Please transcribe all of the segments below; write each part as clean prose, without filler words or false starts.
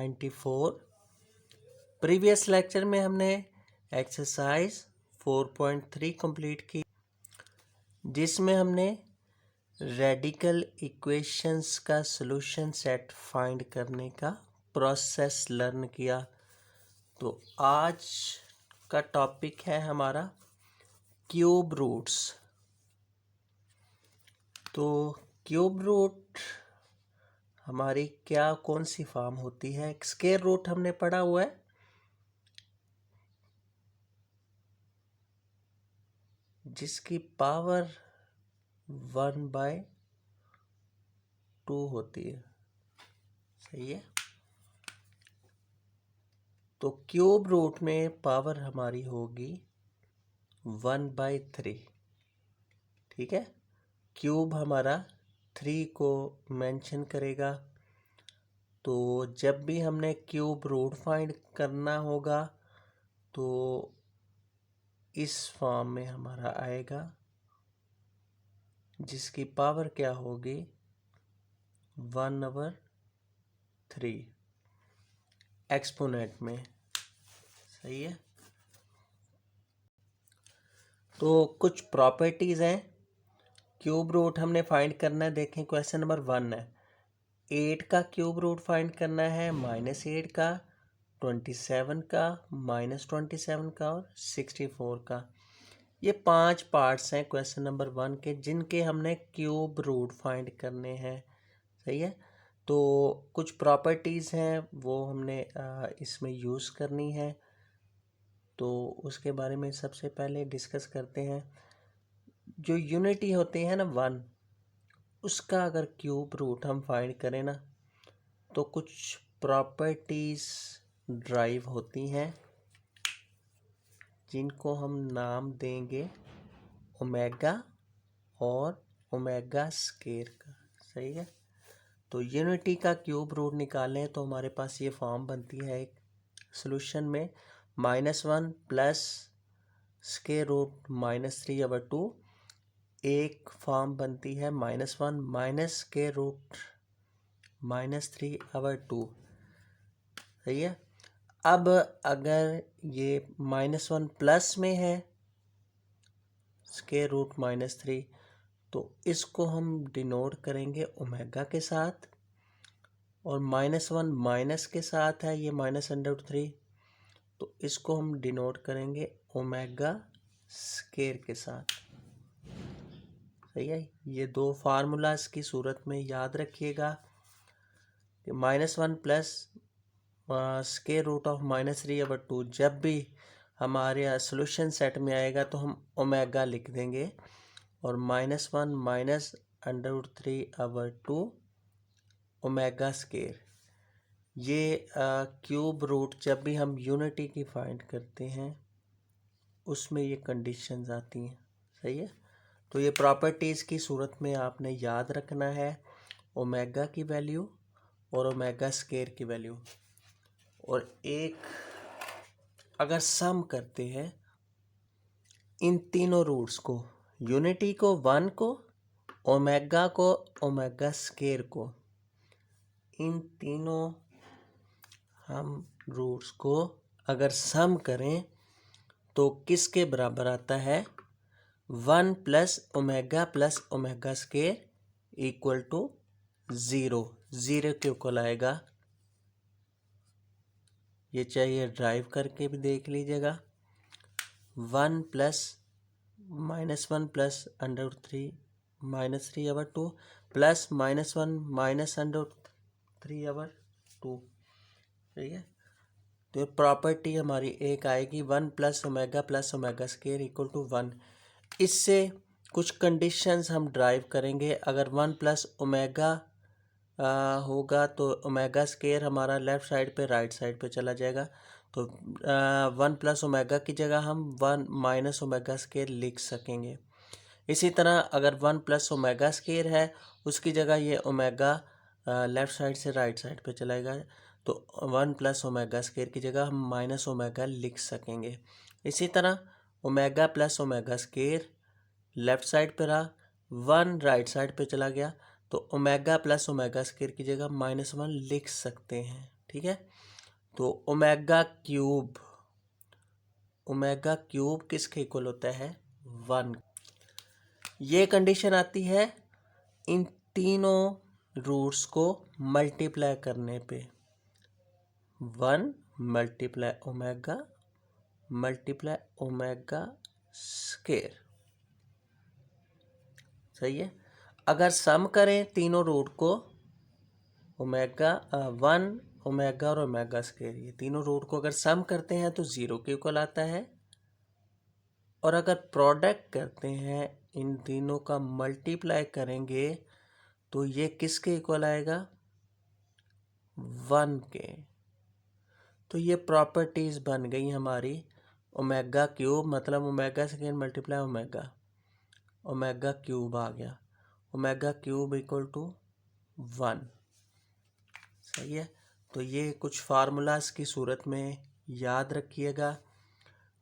94। Previous lecture में हमने exercise 4.3 complete की, जिसमें हमने रेडिकल इक्वेशंस का सॉल्यूशन सेट फाइंड करने का प्रोसेस लर्न किया। तो आज का टॉपिक है हमारा क्यूब रूट्स। तो क्यूब रूट हमारी कौन सी फॉर्म होती है? स्क्वायर रूट हमने पढ़ा हुआ है, जिसकी पावर 1/2 होती है। सही है। तो क्यूब रूट में पावर हमारी होगी 1/3। ठीक है। क्यूब हमारा 3 को मेंशन करेगा। तो जब भी हमने क्यूब रूट फाइंड करना होगा तो इस फॉर्म में हमारा आएगा, जिसकी पावर क्या होगी 1/3 एक्सपोनेंट में। सही है। तो कुछ प्रॉपर्टीज हैं। क्यूब रूट हमने फाइंड करना है। देखें, क्वेश्चन नंबर 1 है, 8 का क्यूब रूट फाइंड करना है, -8 का, 27 का, -27 का और 64 का। ये 5 पार्ट्स हैं क्वेश्चन नंबर 1 के, जिनके हमने क्यूब रूट फाइंड करने हैं। सही है। तो कुछ प्रॉपर्टीज़ हैं वो हमने इसमें यूज़ करनी है। तो उसके बारे में सबसे पहले डिस्कस करते हैं। जो यूनिटी होती है ना 1, उसका अगर क्यूब रूट हम फाइंड करें ना, तो कुछ प्रॉपर्टीज़ ड्राइव होती हैं, जिनको हम नाम देंगे ओमेगा और ओमेगा स्क्वायर का। सही है। तो यूनिटी का क्यूब रूट निकालें तो हमारे पास ये फॉर्म बनती है एक सॉल्यूशन में, -1 प्लस स्क्वायर रूट -3/2। एक फॉर्म बनती है -1 माइनस स्क्वायर रूट -3/2। सही है। अब अगर ये -1 प्लस में है स्क्वायर रूट -3, तो इसको हम डिनोट करेंगे ओमेगा के साथ, और -1 माइनस के साथ है ये -√3, तो इसको हम डिनोट करेंगे ओमेगा स्क्वायर के साथ। सही है। ये दो फार्मूलाज की सूरत में याद रखिएगा कि -1 प्लस स्क्वायर रूट ऑफ -3/2 जब भी हमारे सॉल्यूशन सेट में आएगा तो हम ओमेगा लिख देंगे, और -1 माइनस √3/2 ओमेगा स्क्वायर। ये क्यूब रूट जब भी हम यूनिटी की फाइंड करते हैं उसमें ये कंडीशंस आती हैं। सही है। तो ये प्रॉपर्टीज़ की सूरत में आपने याद रखना है ओमेगा की वैल्यू और ओमेगा स्क्वायर की वैल्यू। और एक अगर सम करते हैं इन तीनों रूट्स को, यूनिटी को 1 को, ओमेगा को, ओमेगा स्क्वायर को, इन तीनों हम रूट्स को अगर सम करें तो किसके बराबर आता है? 1 plus omega square equal to 0। 0 के इक्वल आएगा। ये चाहिए ड्राइव करके भी देख लीजिएगा। 1 प्लस -1 प्लस √3 -3/2 प्लस -1 माइनस √3/2। ठीक है। तो प्रॉपर्टी हमारी एक आएगी 1 plus omega square equal to 1। इससे कुछ कंडीशंस हम ड्राइव करेंगे। अगर 1 प्लस ओमेगा होगा तो ओमेगा स्क्वायर हमारा लेफ़्ट साइड पे राइट साइड पे चला जाएगा। तो 1 प्लस ओमेगा की जगह हम 1 माइनस ओमेगा स्क्वायर लिख सकेंगे। इसी तरह अगर 1 प्लस ओमेगा स्क्वायर है, उसकी जगह ये ओमेगा लेफ़्ट साइड से राइट साइड पे चलाएगा, तो 1 प्लस ओमेगा स्क्वायर की जगह हम माइनस ओमेगा लिख सकेंगे। इसी तरह omega plus omega square left side पे रहा, 1 राइट साइड पे चला गया, तो ओमेगा प्लस ओमेगा स्क्वायर की जगह -1 लिख सकते हैं। ठीक है। तो ओमेगा क्यूब किसके इक्वल होता है? 1। ये कंडीशन आती है इन तीनों रूट्स को मल्टीप्लाई करने पे। 1 मल्टीप्लाई ओमेगा स्केयर, सही है। अगर सम करें तीनों रूट को, ओमेगा 1 ओमेगा और ओमेगा स्केयर, ये तीनों रूट को अगर सम करते हैं तो 0 के इक्वल आता है। और अगर प्रोडक्ट करते हैं, इन तीनों का मल्टीप्लाई करेंगे तो ये किसके इक्वल आएगा? 1 के। तो ये प्रॉपर्टीज बन गई हमारी ओमेगा क्यूब, मतलब omega square multiply omega cube आ गया। ओमेगा क्यूब इक्वल टू 1, सही है। तो ये कुछ फार्मूलाज की सूरत में याद रखिएगा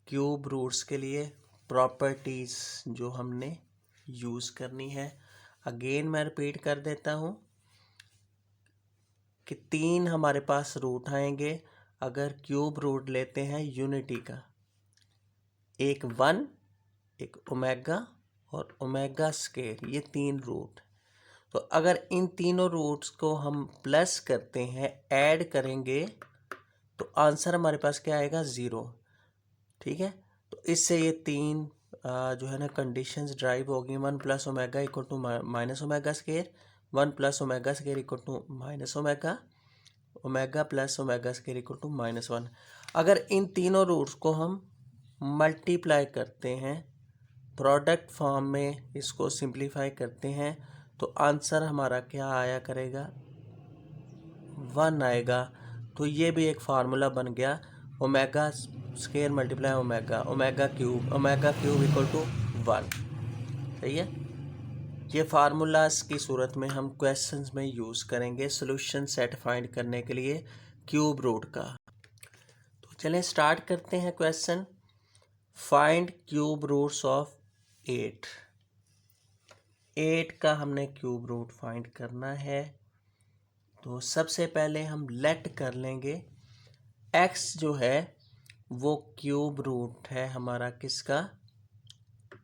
क्यूब रूट्स के लिए, प्रॉपर्टीज जो हमने यूज़ करनी है। अगेन मैं रिपीट कर देता हूँ कि 3 हमारे पास रूट आएंगे अगर क्यूब रूट लेते हैं यूनिटी का। एक 1, एक ओमेगा और ओमेगा स्केयर, ये 3 रूट। तो अगर इन तीनों रूट्स को हम प्लस करते हैं, ऐड करेंगे, तो आंसर हमारे पास क्या आएगा? 0, ठीक है। तो इससे ये 3 जो है ना कंडीशंस ड्राइव होगी। 1 plus omega equal to minus omega square, 1 plus omega square equal to minus omega plus omega square equal to -1। अगर इन तीनों रूट्स को हम मल्टीप्लाई करते हैं, प्रोडक्ट फॉर्म में इसको सिंप्लीफाई करते हैं, तो आंसर हमारा क्या आया करेगा? 1 आएगा। तो ये भी एक फार्मूला बन गया, omega square multiply omega cube equal to 1, सही है। ये फार्मूलाज की सूरत में हम क्वेश्चंस में यूज़ करेंगे सॉल्यूशन सेट फाइंड करने के लिए क्यूब रूट का। तो चलें स्टार्ट करते हैं question. Find cube roots of 8। 8 का हमने क्यूब रूट फाइंड करना है। तो सबसे पहले हम लेट कर लेंगे x जो है वो क्यूब रूट है हमारा किसका?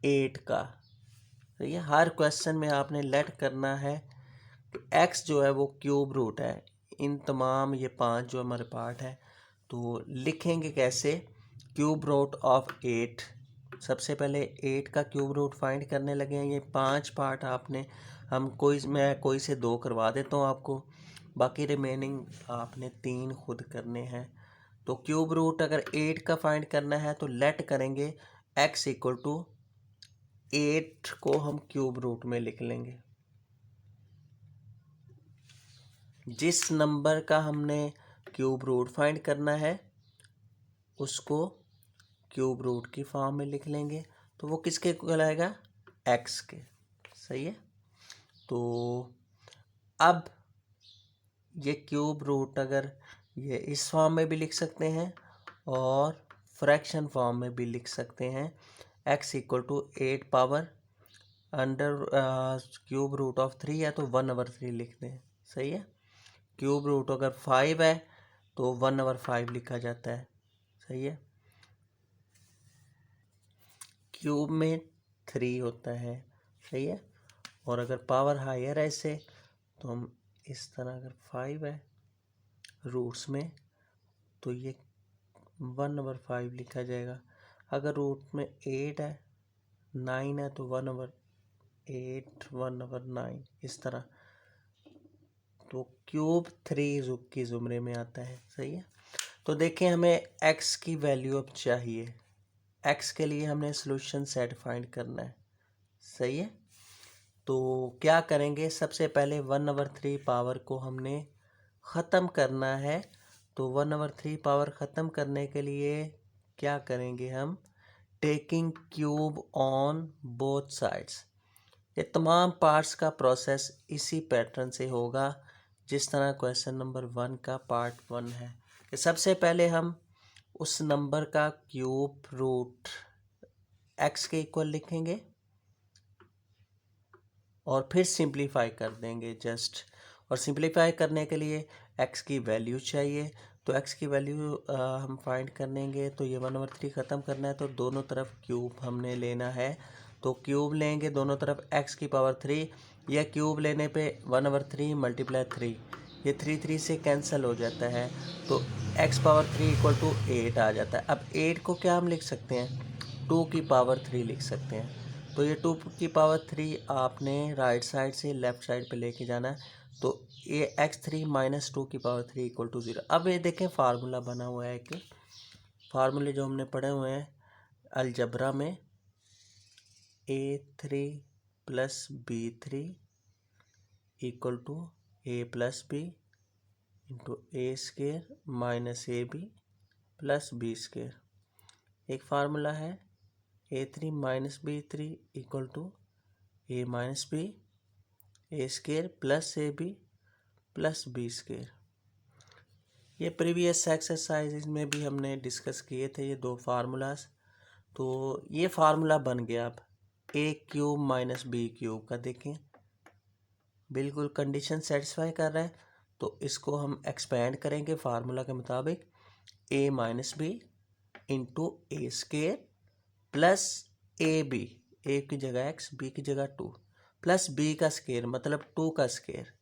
8 का। तो ये हर क्वेश्चन में आपने लेट करना है कि x जो है वो क्यूब रूट है। इन तमाम ये 5 जो हमारे पार्ट है, तो लिखेंगे कैसे? Cube root of 8। सबसे पहले 8 का क्यूब रूट फाइंड करने लगे हैं। ये 5 पार्ट आपने मैं कोई से 2 करवा देता हूँ आपको, बाकी रिमेनिंग आपने 3 खुद करने हैं। तो क्यूब रूट अगर 8 का फाइंड करना है तो लेट करेंगे x इक्वल टू 8 को हम क्यूब रूट में लिख लेंगे। जिस नंबर का हमने क्यूब रूट फाइंड करना है उसको क्यूब रूट की फॉर्म में लिख लेंगे, तो वो किसके इक्वल आएगा? x के, सही है। तो अब ये क्यूब रूट अगर ये इस फॉर्म में भी लिख सकते हैं और फ्रैक्शन फॉर्म में भी लिख सकते हैं। x equal to 8 power under cube root of 3 है तो 1/3 लिख दें, सही है। क्यूब रूट अगर 5 है तो 1/5 लिखा जाता है, सही है। क्यूब में 3 होता है, सही है। और अगर पावर हायर है इससे तो हम इस तरह, अगर 5 है रूट्स में तो ये 1/5 लिखा जाएगा। अगर रूट में 8 है, 9 है तो 1/8 1/9 इस तरह। तो क्यूब 3 की ज़ुमरे में आता है, सही है। तो देखें हमें x की वैल्यू अब चाहिए। x के लिए हमने सॉल्यूशन सेट फाइंड करना है, सही है। तो क्या करेंगे? सबसे पहले 1/3 पावर को हमने ख़त्म करना है। तो 1/3 पावर ख़त्म करने के लिए क्या करेंगे हम? Taking cube on both sides. ये तमाम पार्ट्स का प्रोसेस इसी पैटर्न से होगा जिस तरह क्वेश्चन नंबर 1 का पार्ट 1 है कि सबसे पहले हम उस नंबर का क्यूब रूट x के इक्वल लिखेंगे और फिर सिंप्लीफाई कर देंगे जस्ट। और सिंप्लीफाई करने के लिए एक्स की वैल्यू चाहिए। तो एक्स की वैल्यू हम फाइंड करेंगे, तो ये 1/3 ख़त्म करना है, तो दोनों तरफ क्यूब हमने लेना है। तो क्यूब लेंगे दोनों तरफ एक्स की पावर 3, या क्यूब लेने पे 1/3 मल्टीप्लाई 3, ये 3 से कैंसिल हो जाता है, तो एक्स पावर 3 इक्वल टू 8 आ जाता है। अब 8 को क्या हम लिख सकते हैं, 2 की पावर 3 लिख सकते हैं। तो ये 2 की पावर 3 आपने राइट साइड से लेफ्ट साइड पे लेके जाना है, तो ये x3 माइनस 2 की पावर 3 इक्वल टू 0। अब ये देखें फार्मूला बना हुआ है कि फार्मूले जो हमने पढ़े हुए हैं अलजबरा में, a3 plus b3 equal to a plus B into A square minus A B plus B square. एक फार्मूला है a3 minus b3 equal to a minus B A square plus A B plus B square. ये previous exercise में भी हमने discuss किए थे ये दो फार्मूलाज। तो ये फार्मूला बन गया अब ए क्यूब माइनस बी क्यूब का। देखें बिल्कुल कंडीशन सेटिस्फाई कर रहा है, तो इसको हम एक्सपेंड करेंगे फार्मूला के मुताबिक, a minus b into A square plus A b, a की जगह एक्स बी की जगह 2 प्लस बी का स्केयर मतलब 2 का स्केयर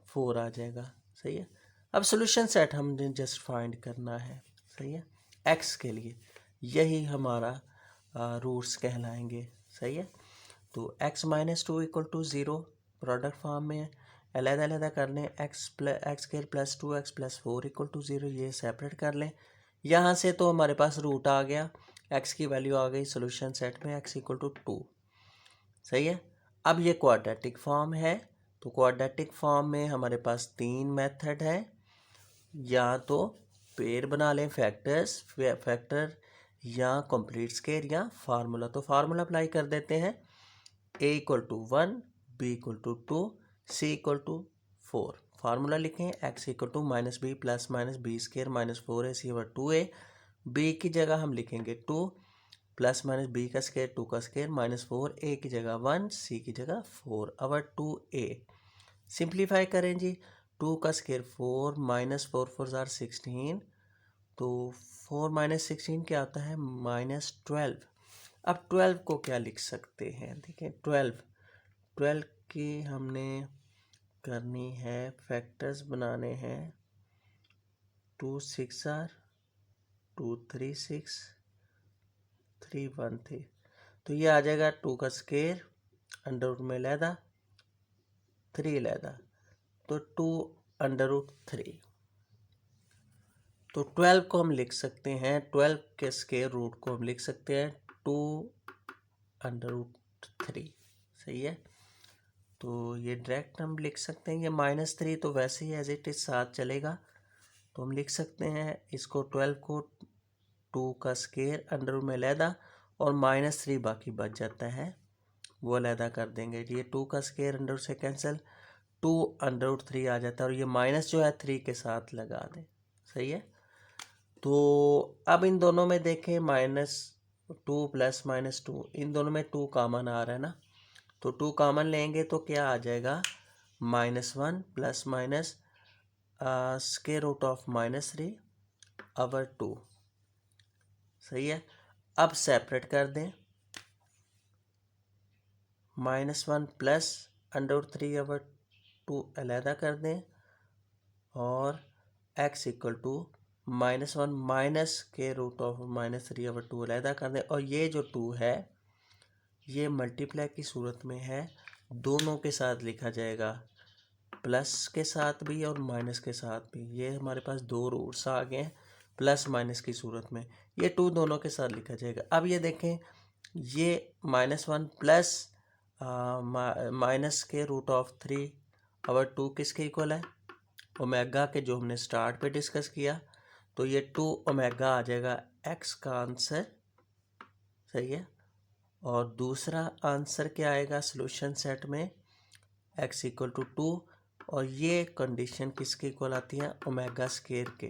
4 आ जाएगा। सही है। अब सोल्यूशन सेट हमने जस्ट फाइंड करना है। सही है, एक्स के लिए यही हमारा रूट्स कहलाएंगे। सही है। तो X minus 2 equal to 0 product form में अलग-अलग कर लें, X square plus 2x plus 4 equal to 0, ये सेपरेट कर लें। यहाँ से तो हमारे पास रूट आ गया, एक्स की वैल्यू आ गई सोल्यूशन सेट में एक्स इक्वल टू 2। सही है। अब ये क्वाड्रेटिक फॉर्म है, तो क्वाड्रेटिक फॉर्म में हमारे पास 3 मेथड है, या तो पेयर बना लें फैक्टर या कंप्लीट स्केयर या फार्मूला। तो फार्मूला अप्लाई कर देते हैं, a equal to 1 b equal to 2 c equal to 4। Formula लिखें x equal to minus B plus minus B square minus 4ac over 2a। b की जगह हम लिखेंगे 2 प्लस माइनस बी का स्केयर 2 का स्केयर माइनस 4, a की जगह 1 c की जगह 4 ओवर 2a। सिंप्लीफाई करें जी, 2 का स्केयर 4 माइनस 4 4 जार 16, तो 4 माइनस 16 क्या आता है माइनस 12। अब 12 को क्या लिख सकते हैं, देखिए 12 की हमने करनी है फैक्टर्स बनाने हैं, 2 6 आर 2 3 6 3 1 3, तो ये आ जाएगा 2 का स्केयर अंडर रूट में लैदा 3 लैदा, तो 2 अंडर रूट 3। तो 12 को हम लिख सकते हैं, 12 के स्केयर रूट को हम लिख सकते हैं 2 अंडर रूट 3। सही है। तो ये डायरेक्ट हम लिख सकते हैं, ये -3 तो वैसे ही एज इट इज साथ चलेगा, तो हम लिख सकते हैं इसको 12 को 2 का स्केयर अंडर रूट में लैदा और -3 बाकी बच जाता है, वो अलहदा कर देंगे। ये 2 का स्केयर अंडर रूट से कैंसिल, 2 अंडर रूट 3 आ जाता है, और ये माइनस जो है 3 के साथ लगा दें। सही है। तो अब इन दोनों में देखें -2 प्लस -2, इन दोनों में 2 कॉमन आ रहा है ना, तो 2 कॉमन लेंगे तो क्या आ जाएगा -1 plus minus square root of -3 over 2। सही है। अब सेपरेट कर दें, -1 प्लस अंडर रूट 3 ओवर 2 अलहदा कर दें, और x इक्वल टू -1 माइनस के रूट ऑफ -3 ओवर 2 अलहदा कर दें, और ये जो 2 है ये मल्टीप्लाई की सूरत में है, दोनों के साथ लिखा जाएगा, प्लस के साथ भी और माइनस के साथ भी। ये हमारे पास दो रूट्स आ गए हैं प्लस माइनस की सूरत में, ये 2 दोनों के साथ लिखा जाएगा। अब ये देखें, ये -1 प्लस माइनस के रूट ऑफ 3 ओवर 2 किसके इक्वल है, ओमेगा के, जो हमने स्टार्ट पे डिस्कस किया। तो ये 2 ओमेगा आ जाएगा एक्स का आंसर। सही है। और दूसरा आंसर क्या आएगा सॉल्यूशन सेट में, x इक्वल टू 2, और ये कंडीशन किसके इक्वल आती है ओमेगा स्केयर के,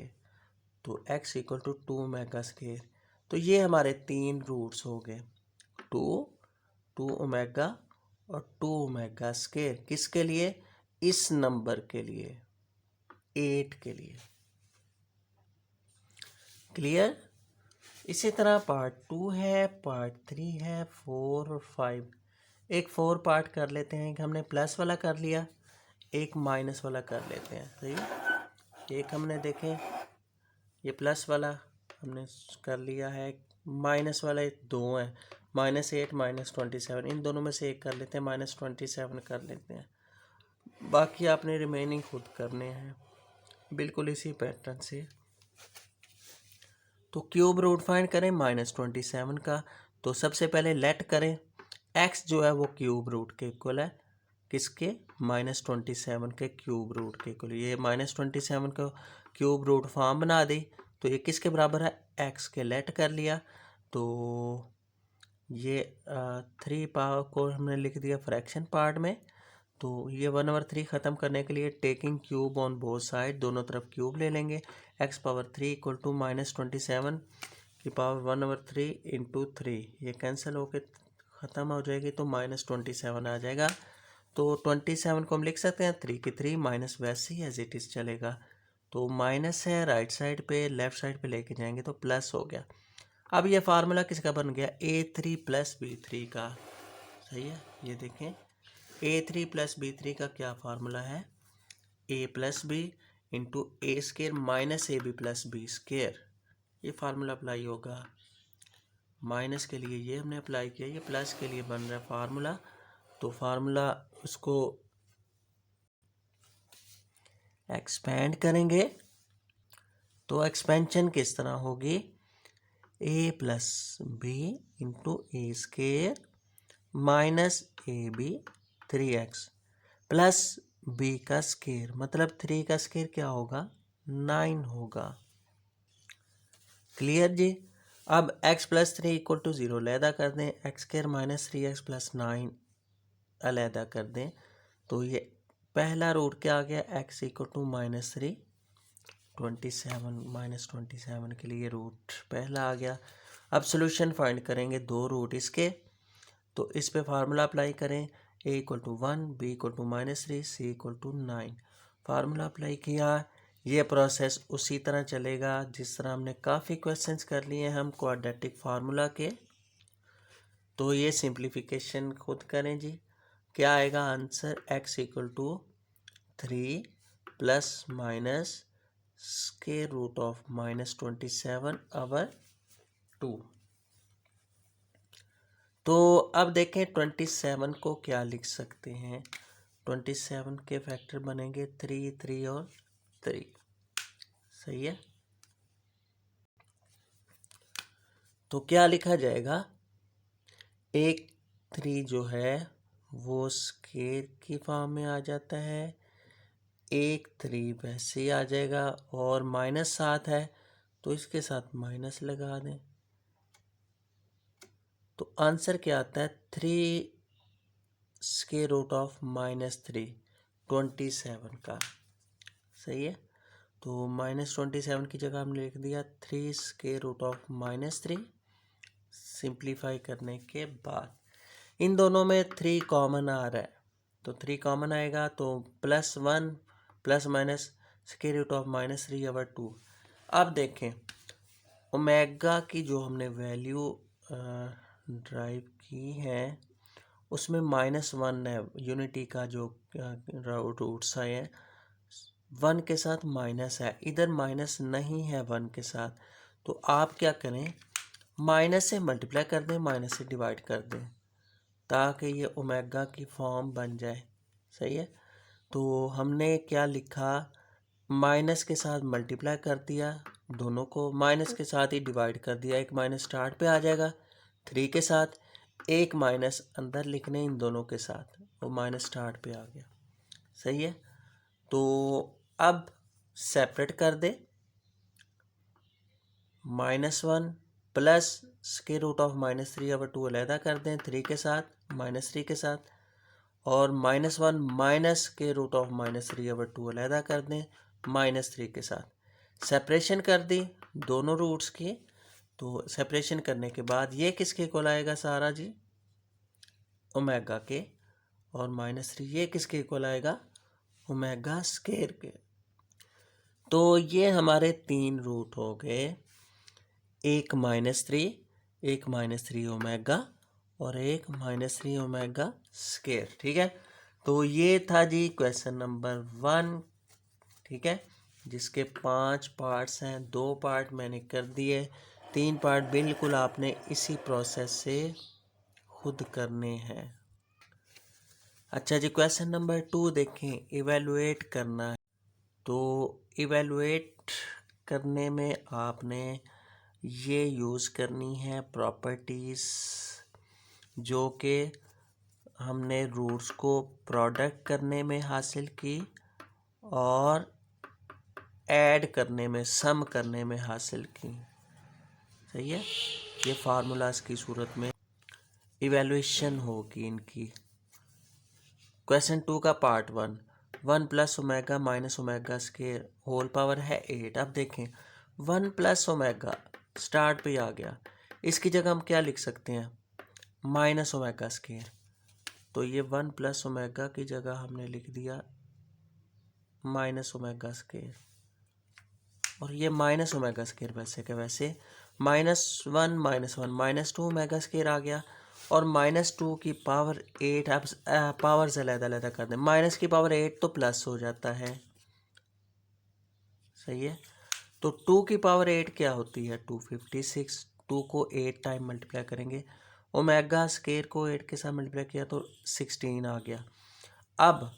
तो x equal to 2 omega square. तो ये हमारे 3 रूट्स हो गए, 2 ओमेगा और 2 ओमेगा स्केयर, किसके लिए, इस नंबर के लिए, 8 के लिए। क्लियर। इसी तरह पार्ट 2 है, पार्ट 3 है, 4 और 5। एक 4 पार्ट कर लेते हैं। एक हमने प्लस वाला कर लिया, एक माइनस वाला कर लेते हैं। सही। एक हमने देखें ये प्लस वाला हमने कर लिया है, माइनस वाला 2 है, -8 -27। इन दोनों में से एक कर लेते हैं, -27 कर लेते हैं। बाकी आपने रिमेनिंग खुद करने हैं बिल्कुल इसी पैटर्न से। तो क्यूब रूट फाइंड करें -27 का। तो सबसे पहले लेट करें x जो है वो क्यूब रूट के इक्वल है, किसके? -27 के क्यूब रूट के इक्वल। ये -27 का क्यूब रूट फॉर्म बना दी। तो ये किसके बराबर है? x के। लेट कर लिया तो ये 3 पावर को हमने लिख दिया फ्रैक्शन पार्ट में। तो ये 1/3 ख़त्म करने के लिए taking cube on both side, दोनों तरफ क्यूब ले लेंगे। x⁻3 = -27 की पावर 1/3 × 3। ये कैंसिल होके ख़त्म हो जाएगी तो -27 आ जाएगा। तो 27 को हम लिख सकते हैं 3 की 3 माइनस वैसे ही एज इट इज़ चलेगा। तो माइनस है राइट साइड पे, लेफ़्ट साइड पे लेके जाएंगे तो प्लस हो गया। अब ये फार्मूला किसका बन गया? A3 + B3 का। सही है। ये देखें A3 + B3 का क्या फार्मूला है? A + B × A² - AB + B²। ये फार्मूला अप्लाई होगा। माइनस के लिए ये हमने अप्लाई किया, ये प्लस के लिए बन रहा है फार्मूला। तो फार्मूला उसको एक्सपेंड करेंगे तो एक्सपेंशन किस तरह होगी? A + B × A² - AB 3x plus b का स्केयर, मतलब 3 का स्केयर क्या होगा? 9 होगा। क्लियर जी। अब x + 3 = 0 अलहदा कर दें, x² - 3x + 9 अलहदा कर दें। तो ये पहला रूट क्या आ गया? x = -3, 27 के लिए रूट पहला आ गया। अब सोल्यूशन फाइंड करेंगे, 2 रूट इसके। तो इस पे फार्मूला अप्लाई करें, a = 1, b = -3, c = 9। Formula apply किया। ये प्रोसेस उसी तरह चलेगा जिस तरह हमने काफ़ी क्वेश्चंस कर लिए हैं हम क्वाड्रेटिक फार्मूला के। तो ये सिंप्लीफिकेशन खुद करें जी। क्या आएगा आंसर? x = 3 ± (√27/2)। तो अब देखें 27 को क्या लिख सकते हैं। 27 के फैक्टर बनेंगे 3, 3 और 3। सही है। तो क्या लिखा जाएगा? एक 3 जो है वो स्केयर की फॉर्म में आ जाता है, एक 3 वैसे ही आ जाएगा, और -7 है तो इसके साथ माइनस लगा दें। तो आंसर क्या आता है? 3 (√3) 27 का। सही है। तो -27 की जगह हमने लिख दिया 3 (√3). सिंप्लीफाई करने के बाद इन दोनों में 3 कॉमन आ रहा है, तो 3 कॉमन आएगा तो +1 ± (√3/2). अब देखें ओमेगा की जो हमने वैल्यू ड्राइव की है उसमें -1 है, यूनिटी का जो रूट्स आए हैं 1 के साथ माइनस है, इधर माइनस नहीं है 1 के साथ। तो आप क्या करें, माइनस से मल्टीप्लाई कर दें, माइनस से डिवाइड कर दें ताकि ये ओमेगा की फॉर्म बन जाए। सही है। तो हमने क्या लिखा, माइनस के साथ मल्टीप्लाई कर दिया, दोनों को माइनस के साथ ही डिवाइड कर दिया। एक माइनस स्टार्ट पे आ जाएगा 3 के साथ, एक माइनस अंदर लिखने इन दोनों के साथ, वो माइनस स्टार्ट पे आ गया। सही है। तो अब सेपरेट कर दे, -1 प्लस (√3/2) अलहदा कर दें 3 के साथ, -3 के साथ, और -1 माइनस (√3/2) अलहदा कर दें -3 के साथ। सेपरेशन कर दी दोनों रूट्स की। तो सेपरेशन करने के बाद ये किसके इक्वल आएगा सारा जी? ओमेगा के। और -3 ये किसके इक्वल आएगा? ओमेगा स्केयर के। तो ये हमारे 3 रूट हो गए, एक -3, एक -3 ओमेगा और एक -3 ओमेगा स्क्वायर। ठीक है, तो ये था जी क्वेश्चन नंबर 1। ठीक है, जिसके 5 पार्ट्स हैं, 2 पार्ट मैंने कर दिए, 3 पार्ट बिल्कुल आपने इसी प्रोसेस से खुद करने हैं। अच्छा जी, क्वेश्चन नंबर 2 देखें, इवेलुएट करना है। तो इवेलुएट करने में आपने ये यूज़ करनी है प्रॉपर्टीज़ जो कि हमने रूट्स को प्रोडक्ट करने में हासिल की और ऐड करने में, सम करने में हासिल की। सही है, ये फार्मूलाज की सूरत में इवैल्यूएशन होगी इनकी। क्वेश्चन 2 का part 1, 1 plus omega minus omega square whole power है 8। अब देखें 1 प्लस ओमेगा स्टार्ट पे आ गया, इसकी जगह हम क्या लिख सकते हैं, माइनस ओमेगा स्क्वायर। तो ये 1 प्लस ओमेगा की जगह हमने लिख दिया माइनस ओमेगा स्क्वायर, और ये माइनस ओमेगा स्क्वायर वैसे का वैसे -1 -1 -2 ओमेगा स्क्वायर आ गया, और -2 की पावर 8 आप पावर से अलग-अलग कर दें, माइनस की पावर 8 तो प्लस हो जाता है। सही है, तो 2 की पावर 8 क्या होती है, 256। 2 को 8 टाइम मल्टीप्लाई करेंगे, ओमेगा स्क्वायर को 8 के साथ मल्टीप्लाई किया तो 16 आ गया। अब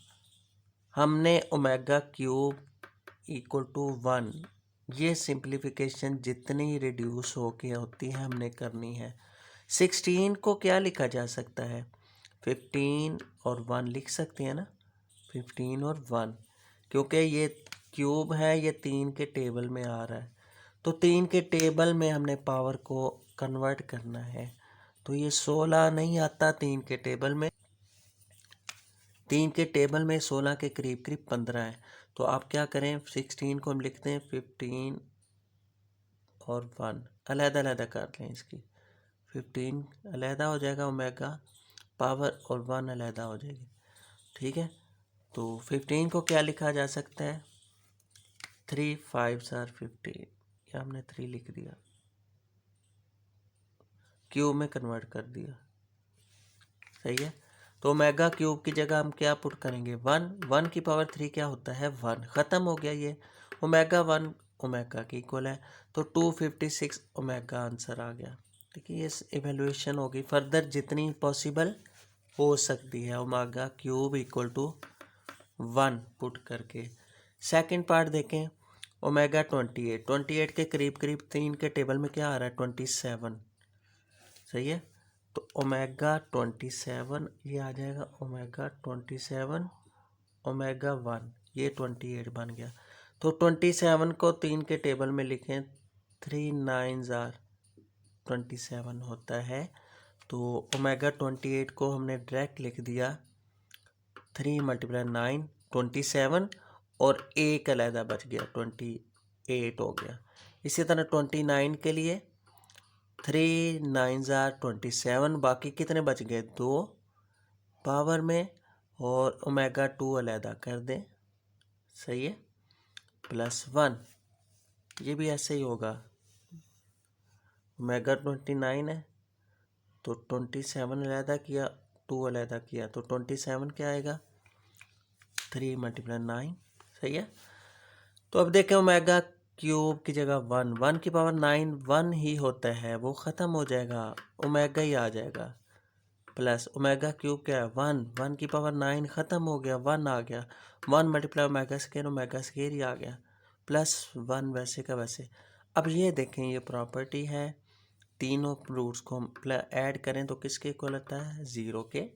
हमने ओमेगा क्यूब इक्वल टू 1, ये सिंप्लीफिकेशन जितनी रिड्यूस होके होती है हमने करनी है। 16 को क्या लिखा जा सकता है, 15 और 1 लिख सकते हैं ना, 15 और 1, क्योंकि ये क्यूब है, ये 3 के टेबल में आ रहा है, तो 3 के टेबल में हमने पावर को कन्वर्ट करना है। तो ये 16 नहीं आता 3 के टेबल में, 3 के टेबल में 16 के करीब करीब 15 है। तो आप क्या करें, 16 को हम लिखते हैं 15 और 1 अलग-अलग कर लें, इसकी 15 अलहदा हो जाएगा ओमेगा पावर और 1 अलहदा हो जाएगी। ठीक है, तो 15 को क्या लिखा जा सकता है, 3 5 are 15, या हमने 3 लिख दिया, क्यूब में कन्वर्ट कर दिया। सही है, तो ओमेगा क्यूब की जगह हम क्या पुट करेंगे, 1 की पावर 3 क्या होता है 1, ख़त्म हो गया ये, ओमेगा 1 ओमेगा के इक्वल है, तो 256 ओमेगा आंसर आ गया। देखिए ये इवेल्युएशन होगी, फर्दर जितनी पॉसिबल हो सकती है, omega cube equal to 1 put करके। सेकंड पार्ट देखें, ओमेगा 28 के करीब करीब 3 के टेबल में क्या आ रहा है, 27। सही है, तो ओमेगा 27 ये आ जाएगा, ओमेगा 27 ओमेगा 1, ये 28 बन गया। तो 27 को 3 के टेबल में लिखें, 3 9s are 27 होता है। तो ओमेगा 28 को हमने डायरेक्ट लिख दिया 3 × 9 27, और एक अलहदा बच गया 28 हो गया। इसी तरह 29 के लिए 3 9s are 27, बाकी कितने बच गए, 2 पावर में, और ओमेगा 2 अलहदा कर दें। सही है, +1, ये भी ऐसे ही होगा, ओमेगा 29 है तो 27 अलहदा किया, 2 अलहदा किया, तो 27 क्या आएगा, 3 × 9। सही है, तो अब देखें ओमेगा क्यूब की जगह 1 की पावर 9 1 ही होता है, वो ख़त्म हो जाएगा, ओमेगा ही आ जाएगा, प्लस ओमेगा क्यूब क्या है 1 की पावर 9 ख़त्म हो गया, 1 आ गया, 1 × ओमेगा स्क्वायर ही आ गया, +1 वैसे का वैसे। अब ये देखें, ये प्रॉपर्टी है, तीनों रूट्स को हम ऐड करें तो किसके इक्वल होता है, 0 के,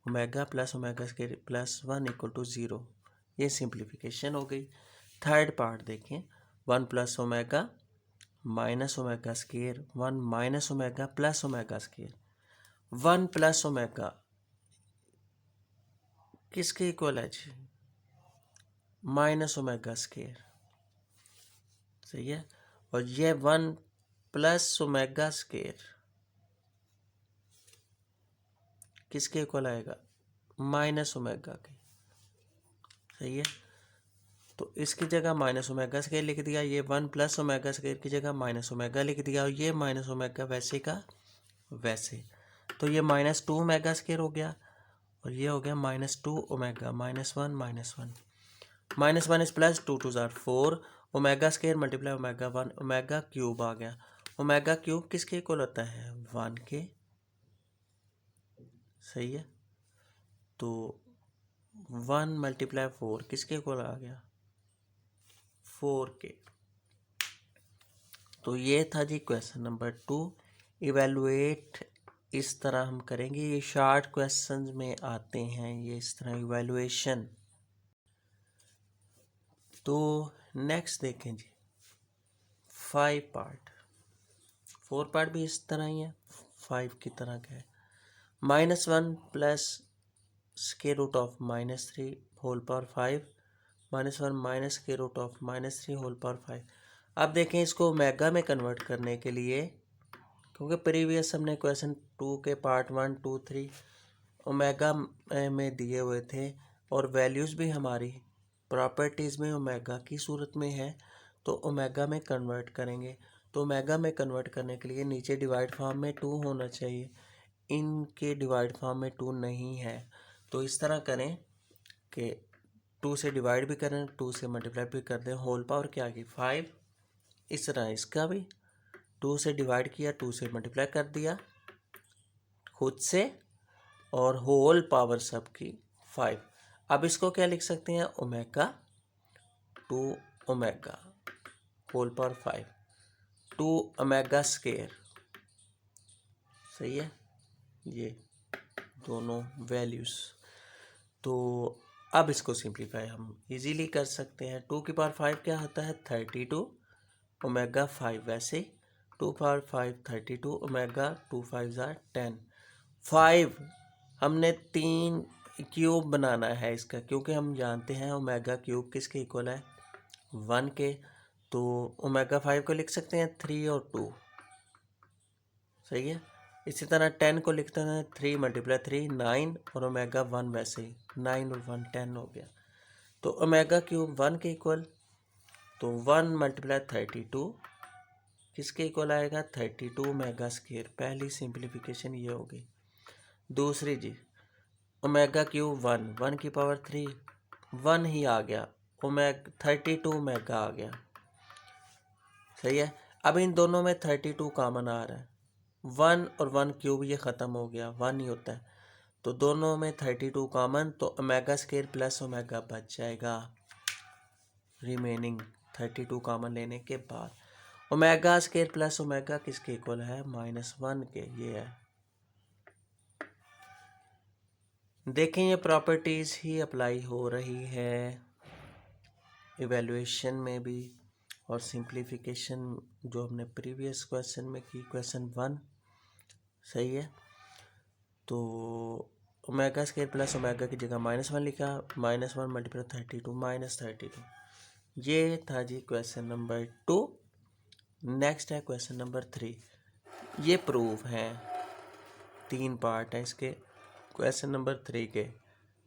ओमेगा प्लस ओमेगा स्क्वायर +1 = 0। ये सिंप्लीफिकेशन हो गई। थर्ड पार्ट देखें, 1 plus omega minus omega square, 1 minus omega plus omega square, 1 plus omega किसके इक्वल है जी, माइनस ओमेगा स्क्वायर। सही है, और ये 1 प्लस ओमेगा स्क्वायर किसके इक्वल आएगा, माइनस ओमेगा के। सही है, तो इसकी जगह माइनस ओमेगा स्केयर लिख दिया, ये 1 प्लस ओमेगा स्केयर की जगह माइनस ओमेगा लिख दिया, और ये माइनस ओमेगा वैसे का वैसे। तो ये -2 ओमेगा स्केयर हो गया, और ये हो गया -2 ओमेगा, -1 -1 -1 इज प्लस, 2 2 ज़ार 4 omega square multiply omega 1 omega cube आ गया। ओमेगा क्यूब किसके इक्वल होता है? 1 के। सही है। तो 1 × 4 किसके इक्वल आ गया? 4 के। तो ये था जी क्वेश्चन नंबर 2। इवेलुएट इस तरह हम करेंगे, ये शॉर्ट क्वेश्चंस में आते हैं, ये इस तरह इवेलुएशन। तो नेक्स्ट देखें जी 5 पार्ट। 4 पार्ट भी इस तरह ही है, 5 की तरह का है। -1 plus square root of -3 whole power 5, -1 minus square root of -3 whole power 5। अब देखें इसको ओमेगा में कन्वर्ट करने के लिए, क्योंकि प्रीवियस हमने क्वेश्चन 2 के पार्ट 1 2 3 ओमेगा में दिए हुए थे, और वैल्यूज़ भी हमारी प्रॉपर्टीज़ में ओमेगा की सूरत में है, तो ओमेगा में कन्वर्ट करेंगे। तो ओमेगा में कन्वर्ट करने के लिए नीचे डिवाइड फॉर्म में 2 होना चाहिए, इनके डिवाइड फॉर्म में 2 नहीं है। तो इस तरह करें कि 2 से डिवाइड भी करें, 2 से मल्टीप्लाई भी कर दें, होल पावर क्या आ गई 5। इस तरह इसका भी 2 से डिवाइड किया, 2 से मल्टीप्लाई कर दिया खुद से, और होल पावर सबकी 5। अब इसको क्या लिख सकते हैं? Omega 2 omega whole power 5 2 omega square. सही है, ये दोनों वैल्यूज़। तो अब इसको सिंप्लीफाई हम इजीली कर सकते हैं। 2 की पावर 5 क्या होता है? 32 ओमेगा 5, वैसे 2 पावर 5 32 ओमेगा 2 5 ज़ार 10। 5 हमने 3 क्यूब बनाना है इसका, क्योंकि हम जानते हैं ओमेगा क्यूब किसके इक्वल है? 1 के। तो ओमेगा 5 को लिख सकते हैं 3 और 2। सही है। इसी तरह 10 को लिखते हैं 3 × 3 9, और ओमेगा 1 वैसे ही 9 और 1 10 हो गया। तो ओमेगा क्यूब 1 के इक्वल, तो 1 × 32 किसके इक्वल आएगा? 32 ओमेगा स्क्वायर। पहली सिंप्लीफिकेशन ये होगी। दूसरी जी ओमेगा क्यूब 1 की पावर 3 1 ही आ गया, ओमेगा 32 ओमेगा आ गया। सही है। अब इन दोनों में 32 कॉमन आ रहा है, 1 और 1 क्यूब ये ख़त्म हो गया, 1 ही होता है। तो दोनों में 32 कॉमन, तो ओमेगा स्क्वायर प्लस ओमेगा बच जाएगा। रिमेनिंग 32 कॉमन लेने के बाद ओमेगा स्क्वायर प्लस ओमेगा किसके इक्वल है? -1 के। ये है, देखें ये प्रॉपर्टीज़ ही अप्लाई हो रही है इवैल्यूएशन में भी, और सिंप्लीफिकेशन जो हमने प्रीवियस क्वेश्चन में की, क्वेश्चन 1। सही है। तो ओमेगा स्क्वायर प्लस ओमेगा की जगह -1 लिखा, -1 × 32 -32। ये था जी क्वेश्चन नंबर 2। नेक्स्ट है क्वेश्चन नंबर 3। ये प्रूफ हैं, 3 पार्ट है इसके। क्वेश्चन नंबर 3 के,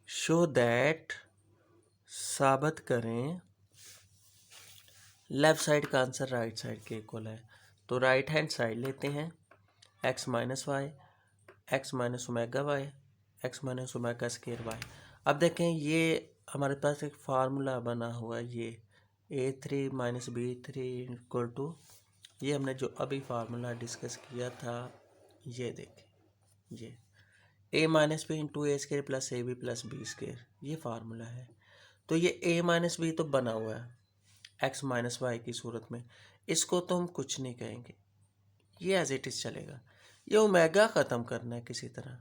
शो दैट, साबित करें लेफ्ट साइड का आंसर राइट साइड के इक्वल है। तो राइट हैंड साइड लेते हैं, x - y, x - omega y, x - omega square y। अब देखें ये हमारे पास एक फार्मूला बना हुआ है, ये a3 - b3 = ये हमने जो अभी फार्मूला डिस्कस किया था, ये देखें, ये a - b × a² + ab + b², ये फार्मूला है। तो ये a - b तो बना हुआ है x - y की सूरत में, इसको तो हम कुछ नहीं कहेंगे, ये एज इट इज़ चलेगा। ये ओमेगा ख़त्म करना है किसी तरह,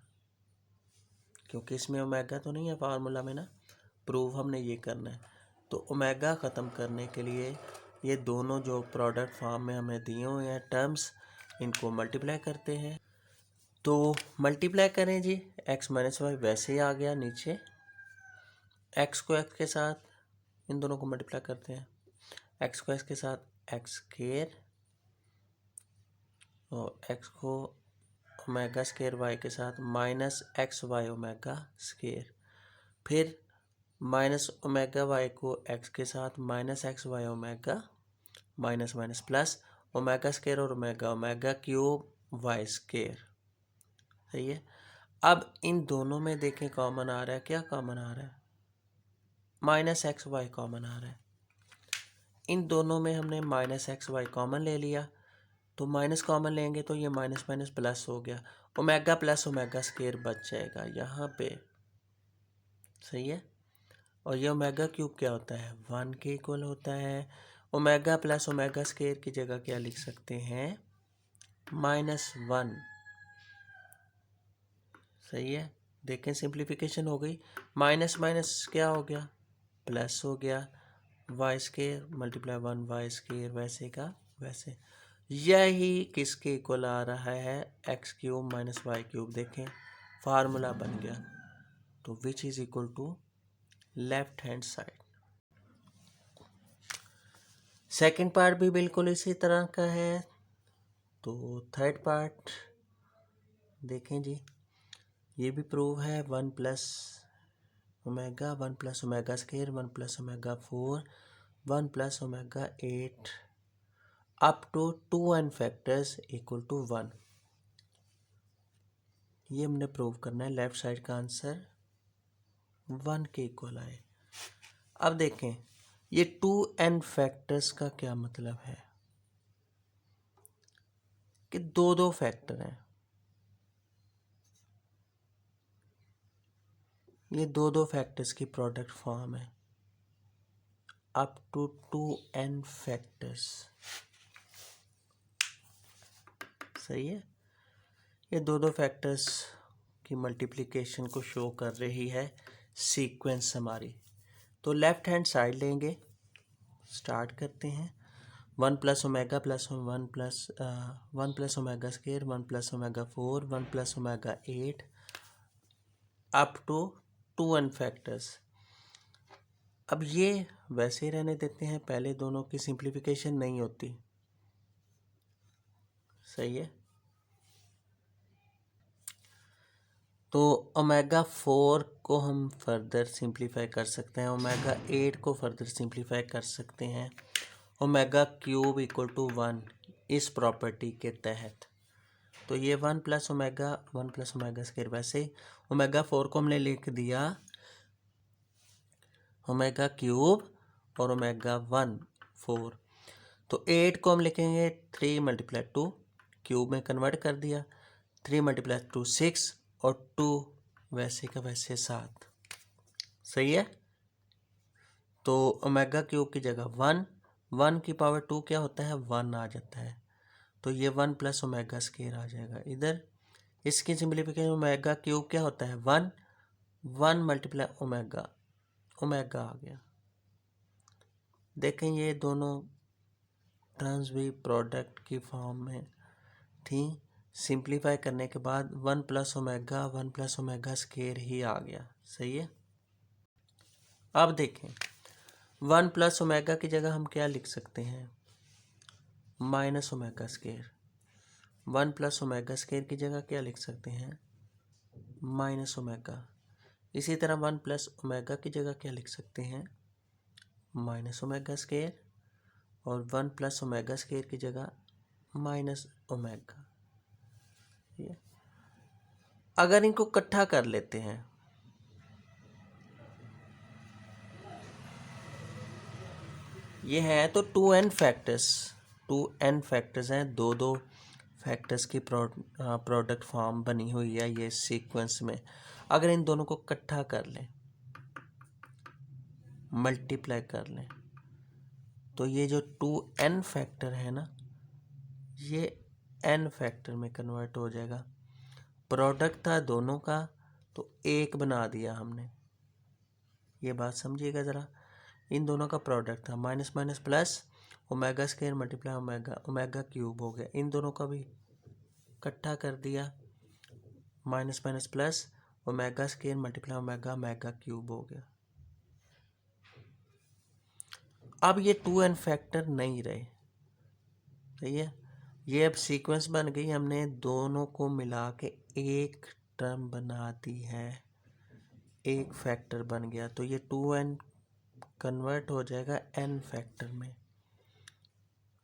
क्योंकि इसमें ओमेगा तो नहीं है फार्मूला में ना, प्रूव हमने ये करना है। तो ओमेगा ख़त्म करने के लिए ये दोनों जो प्रोडक्ट फॉर्म में हमें दिए हुए हैं टर्म्स, इनको मल्टीप्लाई करते हैं। तो मल्टीप्लाई करें जी, x - y वैसे ही आ गया नीचे, x को x के साथ इन दोनों को मल्टीप्लाई करते हैं, x को x के साथ x², और x को ओमेगा स्क्वायर y के साथ -xy ओमेगा स्क्वायर। फिर माइनस ओमेगा वाई को एक्स के साथ minus x y omega minus minus plus omega square और omega omega cube y square. सही है। अब इन दोनों में देखें कॉमन आ रहा है, क्या कॉमन आ रहा है? माइनस एक्स वाई कॉमन आ रहा है। इन दोनों में हमने माइनस एक्स वाई कॉमन ले लिया, तो माइनस कॉमन लेंगे तो ये माइनस माइनस प्लस हो गया, ओमेगा प्लस ओमेगा स्केयर बच जाएगा यहाँ पे। सही है। और ये ओमेगा क्यूब क्या होता है? 1 के इक्वल होता है। ओमेगा प्लस ओमेगा स्केयर की जगह क्या लिख सकते हैं? -1। सही है। देखें सिंप्लीफिकेशन हो गई, माइनस माइनस क्या हो गया? प्लस हो गया, Y square multiply 1 Y square वैसे का वैसे। यही किसके इक्वल आ रहा है? X cube minus Y cube. देखें फार्मूला बन गया, तो which is equal to left hand side. Second part भी बिल्कुल इसी तरह का है। तो थर्ड पार्ट देखें जी, ये भी प्रूव है 1 plus omega 1 plus omega square 1 plus omega 4 1 plus omega 8 up to 2n factors equal to 1। ये हमने प्रूव करना है। लेफ्ट साइड का आंसर 1 के इक्वल आए। अब देखें ये 2n फैक्टर्स का क्या मतलब है कि दो दो फैक्टर हैं। ये दो दो फैक्टर्स की प्रोडक्ट फॉर्म है, अप टू 2n फैक्टर्स। सही है। ये दो दो फैक्टर्स की मल्टीप्लिकेशन को शो कर रही है सीक्वेंस हमारी। तो लेफ्ट हैंड साइड लेंगे, स्टार्ट करते हैं। 1 plus omega plus 1 plus omega square 1 plus omega 4 1 plus omega 8 up to 2n factors. अब ये वैसे ही रहने देते हैं, पहले दोनों की सिंप्लीफिकेशन नहीं होती। सही है। तो ओमेगा 4 को हम फर्दर सिंप्लीफाई कर सकते हैं, ओमेगा 8 को फर्दर सिंप्लीफाई कर सकते हैं, ओमेगा क्यूब इक्वल टू 1 इस प्रॉपर्टी के तहत। तो ये 1 प्लस ओमेगा स्केयर। वैसे ओमेगा 4 को हमने लिख दिया ओमेगा क्यूब और ओमेगा 1 4। तो 8 को हम लिखेंगे 3 मल्टीप्लाई 2, क्यूब में कन्वर्ट कर दिया, 3 मल्टीप्लाई 2 6 और 2 वैसे का वैसे 7। सही है। तो ओमेगा क्यूब की जगह 1 की पावर 2 क्या होता है? 1 आ जाता है। तो ये 1 प्लस ओमेगा स्केयर आ जाएगा इधर। इसकी सिंप्लीफिकेशन ओमेगा क्यूब क्या होता है? 1 मल्टीप्लाई ओमेगा आ गया। देखें ये दोनों टर्म्स भी प्रोडक्ट की फॉर्म में थी। सिंप्लीफाई करने के बाद 1 प्लस ओमेगा स्केयर ही आ गया। सही है। अब देखें 1 प्लस ओमेगा की जगह हम क्या लिख सकते हैं? Minus omega square. 1 plus omega square की जगह क्या लिख सकते हैं? Minus omega. इसी तरह 1 प्लस ओमेगा की जगह क्या लिख सकते हैं? Minus omega square. और 1 प्लस ओमेगा स्केयर की जगह माइनस ओमेगा। अगर इनको इकट्ठा कर लेते हैं, ये है तो 2n फैक्टर्स हैं, दो दो फैक्टर्स की प्रोडक्ट फॉर्म बनी हुई है ये सीक्वेंस में। अगर इन दोनों को इकट्ठा कर लें, मल्टीप्लाई कर लें, तो ये जो 2n फैक्टर है ना, ये n फैक्टर में कन्वर्ट हो जाएगा। प्रोडक्ट था दोनों का, तो एक बना दिया हमने। ये बात समझिएगा ज़रा। इन दोनों का प्रोडक्ट था, minus minus plus omega square multiply omega cube हो गया। इन दोनों का भी इकट्ठा कर दिया, minus minus plus omega square multiply omega cube हो गया। अब ये 2n फैक्टर नहीं रहे। सही है। ये अब सीक्वेंस बन गई, हमने दोनों को मिला के एक टर्म बना दी है एक फैक्टर बन गया, तो ये 2n कन्वर्ट हो जाएगा n फैक्टर में।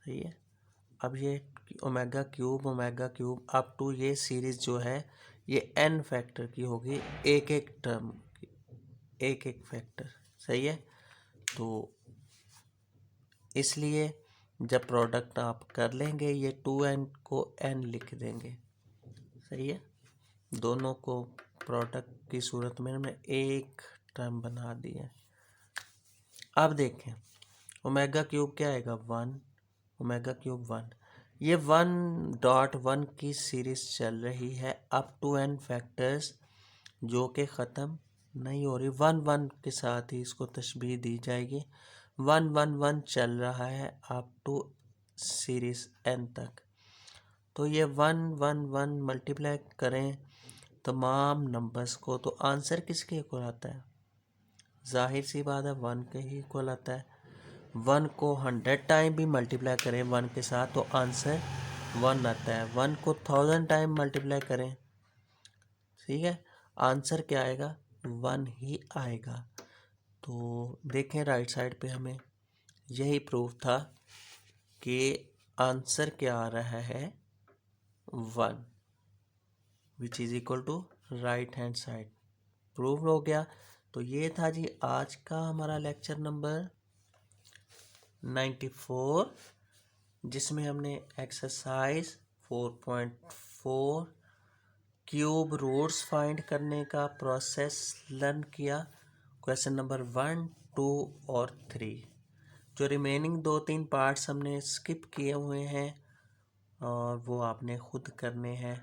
सही है। अब ये ओमेगा क्यूब अप टू ये सीरीज जो है ये n फैक्टर की होगी, एक एक टर्म की, एक एक फैक्टर। सही है। तो इसलिए जब प्रोडक्ट आप कर लेंगे ये 2n को n लिख देंगे। सही है। दोनों को प्रोडक्ट की सूरत में हमने एक टर्म बना दी है। अब देखें ओमेगा क्यूब क्या आएगा 1, ओमेगा क्यूब 1, ये 1.1 की सीरीज चल रही है अप टू n फैक्टर्स जो कि ख़त्म नहीं हो रही। 1 के साथ ही इसको तशबीह दी जाएगी। 1 चल रहा है अप टू सीरीज n तक। तो ये 1 मल्टीप्लाई करें तमाम नंबर्स को तो आंसर किसके इक्वल आता है? जाहिर सी बात है 1 के ही इक्वल आता है। 1 को 100 टाइम भी मल्टीप्लाई करें 1 के साथ तो आंसर 1 आता है। 1 को 1000 टाइम मल्टीप्लाई करें, ठीक है, आंसर क्या आएगा? 1 ही आएगा। तो देखें राइट साइड पे हमें यही प्रूफ था कि आंसर क्या आ रहा है 1, which is equal to right hand side. Proof हो गया। तो ये था जी आज का हमारा लेक्चर नंबर 94, जिसमें हमने एक्सरसाइज 4.4 क्यूब रूट्स फाइंड करने का प्रोसेस लर्न किया। क्वेश्चन नंबर 1, 2 और 3। जो रिमेनिंग 2-3 पार्ट्स हमने स्किप किए हुए हैं और वो आपने खुद करने हैं।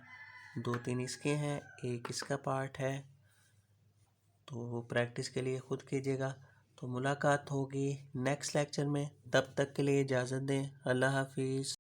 2-3 इसके हैं, एक इसका पार्ट है, तो वो प्रैक्टिस के लिए खुद कीजिएगा। तो मुलाकात होगी नेक्स्ट लेक्चर में, तब तक के लिए इजाज़त दें। अल्लाह हाफिज़।